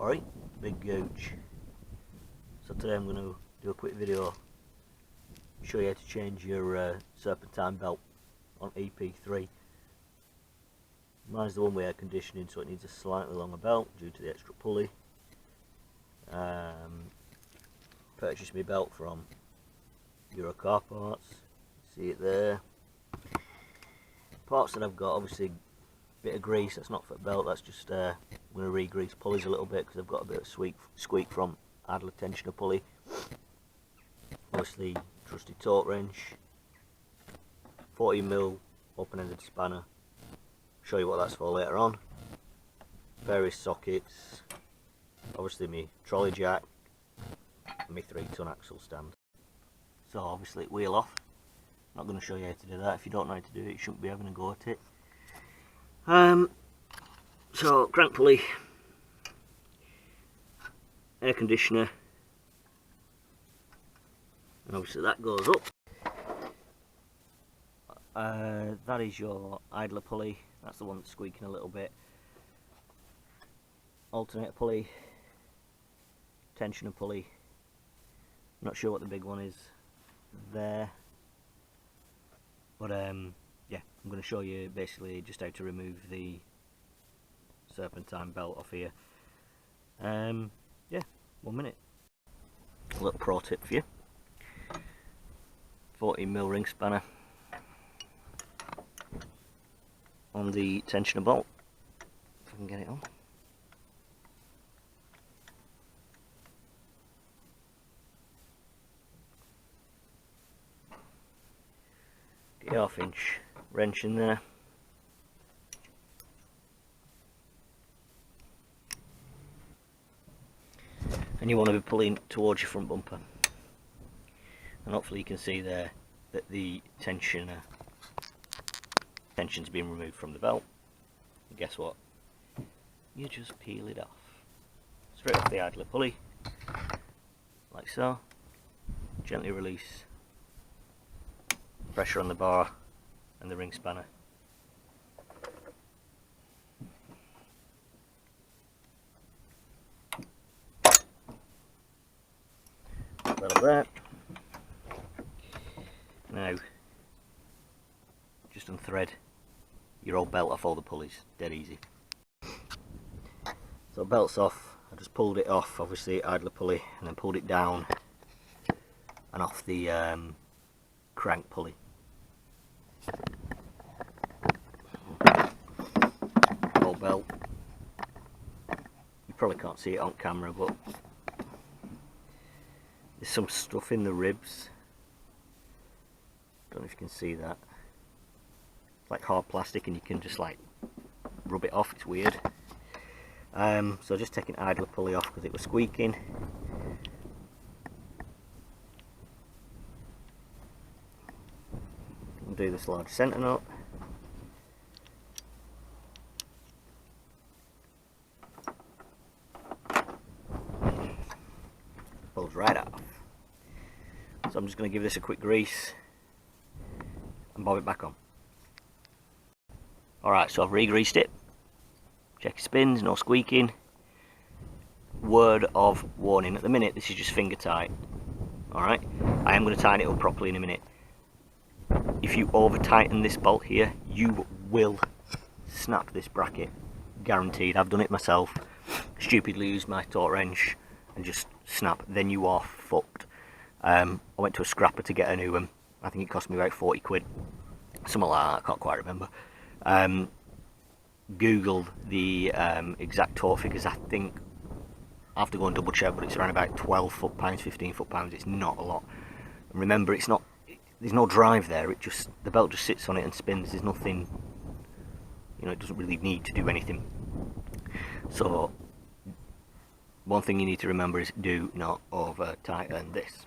Alright, big gooch. So today I'm going to do a quick video, show you how to change your serpentine belt on EP3. Mine's the one with air conditioning, so it needs a slightly longer belt due to the extra pulley. Purchased my belt from Euro car parts, see it there. Parts that I've got, obviously bit of grease, that's not for the belt, that's just I'm going to re-grease pulleys a little bit because I've got a bit of squeak from idler tensioner pulley. Obviously trusty torque wrench, 40mm open-ended spanner, show you what that's for later on. Various sockets, obviously my trolley jack and my 3-ton axle stand. So obviously wheel off, not going to show you how to do that. If you don't know how to do it, you shouldn't be having a go at it. So crank pulley, air conditioner, and obviously that goes up. That is your idler pulley, that's the one that's squeaking a little bit. Alternator pulley, tensioner pulley, not sure what the big one is there, but yeah, I'm going to show you basically just how to remove the serpentine belt off here. Yeah, 1 minute. A little pro tip for you: 40mm ring spanner on the tensioner bolt, if I can get it on. Get your 1/2-inch wrench in there. And you want to be pulling towards your front bumper. And hopefully you can see there that the tension's being removed from the belt. And guess what? You just peel it off. Straight off the idler pulley, like so. Gently release. Pressure on the bar and the ring spanner. That up there. Now, just unthread your old belt off all the pulleys, dead easy. So belt's off, I just pulled it off, obviously idler pulley, and then pulled it down and off the crank pulley. Old belt. You probably can't see it on camera, but there's some stuff in the ribs. Don't know if you can see that. It's like hard plastic and you can just like rub it off, it's weird. So just taking idler pulley off because it was squeaking. Do this large centre nut. Pulls right off. So I'm just going to give this a quick grease and bob it back on. Alright, so I've re-greased it. Check your spins, no squeaking. Word of warning, at the minute this is just finger tight. Alright, I am going to tighten it up properly in a minute. If you over tighten this bolt here, you will snap this bracket, guaranteed. I've done it myself, stupidly used my torque wrench and just snap, then you are fucked. I went to a scrapper to get a new one. I think it cost me about 40 quid, something like that, I can't quite remember. Googled the exact torque figures. I think I have to go and double check, but it's around about 12 foot-pounds, 15 foot-pounds. It's not a lot. And remember, it's not, there's no drive there, it just, the belt just sits on it and spins. There's nothing, you know, it doesn't really need to do anything. So one thing you need to remember is do not over tighten this.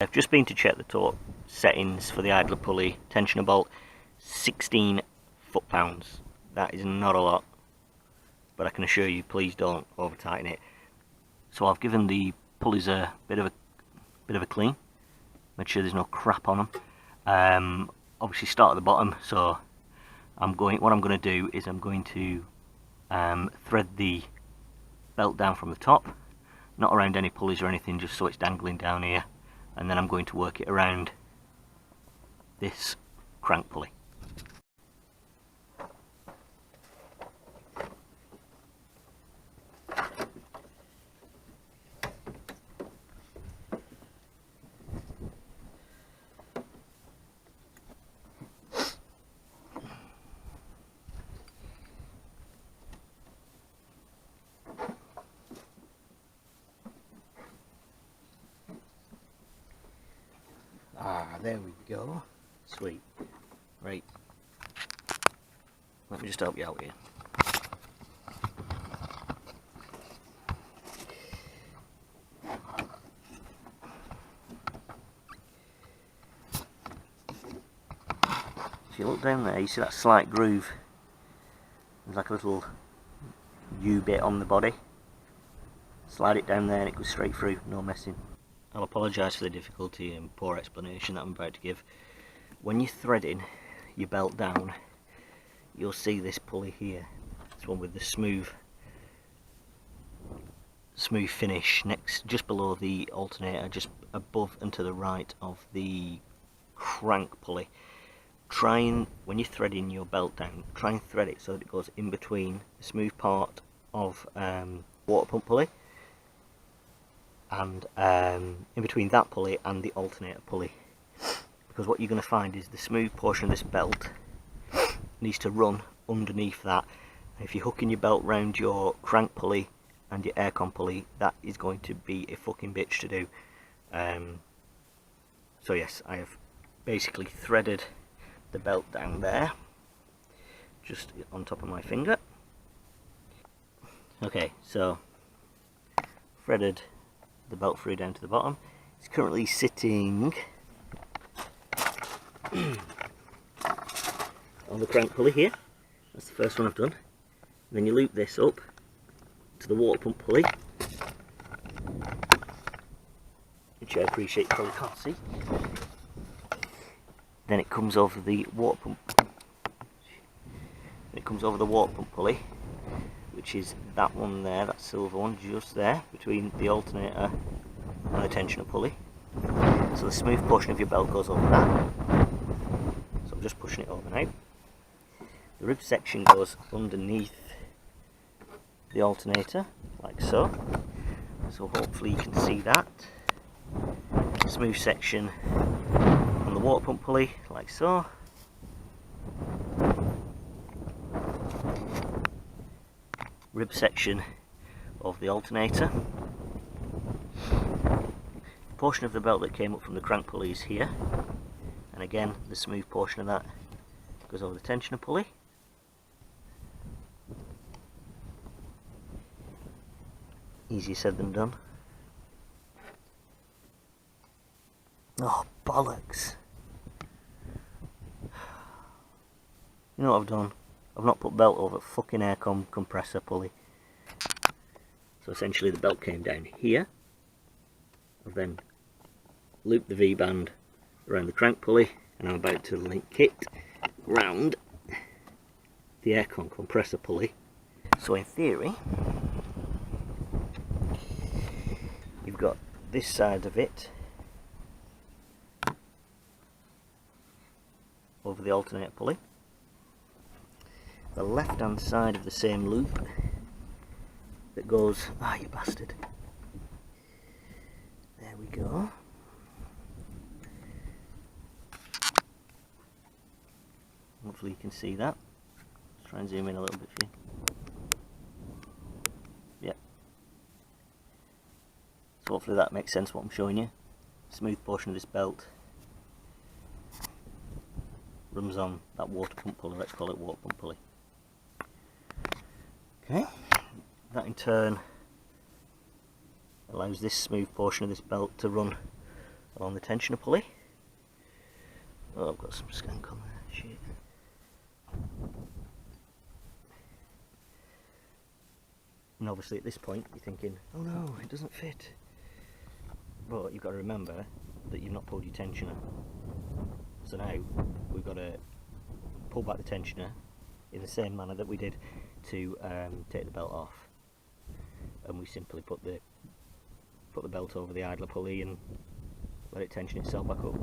I've just been to check the torque settings for the idler pulley tensioner bolt. 16 foot-pounds. That is not a lot, but I can assure you, please don't over tighten it. So I've given the pulleys a bit of a clean. Make sure there's no crap on them. Obviously start at the bottom, so what I'm going to do is I'm going to thread the belt down from the top, not around any pulleys or anything, just so it's dangling down here, and then I'm going to work it around this crank pulley. There we go. Sweet. Right. Let me just help you out here. If you look down there, you see that slight groove. There's like a little U bit on the body. Slide it down there and it goes straight through, no messing. I'll apologise for the difficulty and poor explanation that I'm about to give. When you're threading your belt down, you'll see this pulley here. This one with the smooth finish, just below the alternator, just above and to the right of the crank pulley. When you're threading your belt down, try and thread it so that it goes in between the smooth part of water pump pulley, and in between that pulley and the alternator pulley, because what you're going to find is the smooth portion of this belt needs to run underneath that. If you're hooking your belt round your crank pulley and your aircon pulley, that is going to be a fucking bitch to do. So yes, I have basically threaded the belt down there, just on top of my finger. Okay, so threaded the belt through down to the bottom. It's currently sitting on the crank pulley here. That's the first one I've done. And then you loop this up to the water pump pulley, which I appreciate you probably can't see. Then it comes over the water pump. It comes over the water pump pulley, which is that one there, that silver one, just there between the alternator and the tensioner pulley. So the smooth portion of your belt goes over that. So I'm just pushing it over now. The rib section goes underneath the alternator, like so. So hopefully you can see that. Smooth section on the water pump pulley, like so. Rib section of the alternator. The portion of the belt that came up from the crank pulley is here, and again the smooth portion of that goes over the tensioner pulley. Easier said than done. Oh bollocks! You know what I've done? I've not put belt over fucking aircon compressor pulley. So essentially the belt came down here. I've then looped the V-band around the crank pulley, and I'm about to link it round the aircon compressor pulley. So in theory, you've got this side of it over the alternator pulley, the left hand side of the same loop that goes, you bastard, there we go, hopefully you can see that. Let's try and zoom in a little bit for you. Yep, so hopefully that makes sense what I'm showing you. Smooth portion of this belt runs on that water pump pulley, let's call it water pump pulley. Okay, that in turn allows this smooth portion of this belt to run along the tensioner pulley. Oh, I've got some skank on there, shit. And obviously at this point you're thinking, oh no, it doesn't fit. But you've got to remember that you've not pulled your tensioner. So now we've got to pull back the tensioner in the same manner that we did to take the belt off. and we simply put the belt over the idler pulley and let it tension itself back up.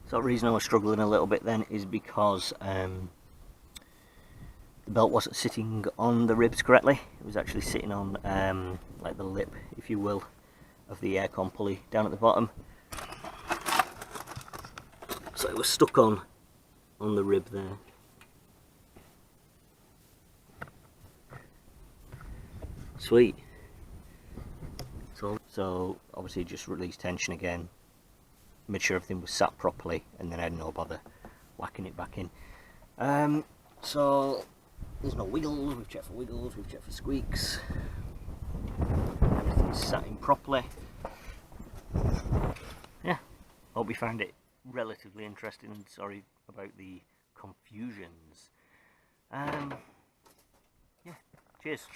So the reason I was struggling a little bit then is because the belt wasn't sitting on the ribs correctly. It was actually sitting on like the lip, if you will, of the aircon pulley down at the bottom. So it was stuck on the rib there. Sweet. So obviously just release tension again, made sure everything was sat properly, and then I had no bother whacking it back in. So there's no wiggles, we've checked for wiggles, we've checked for squeaks, everything's sat in properly. Yeah, hope you found it relatively interesting. Sorry about the confusions. Yeah, cheers.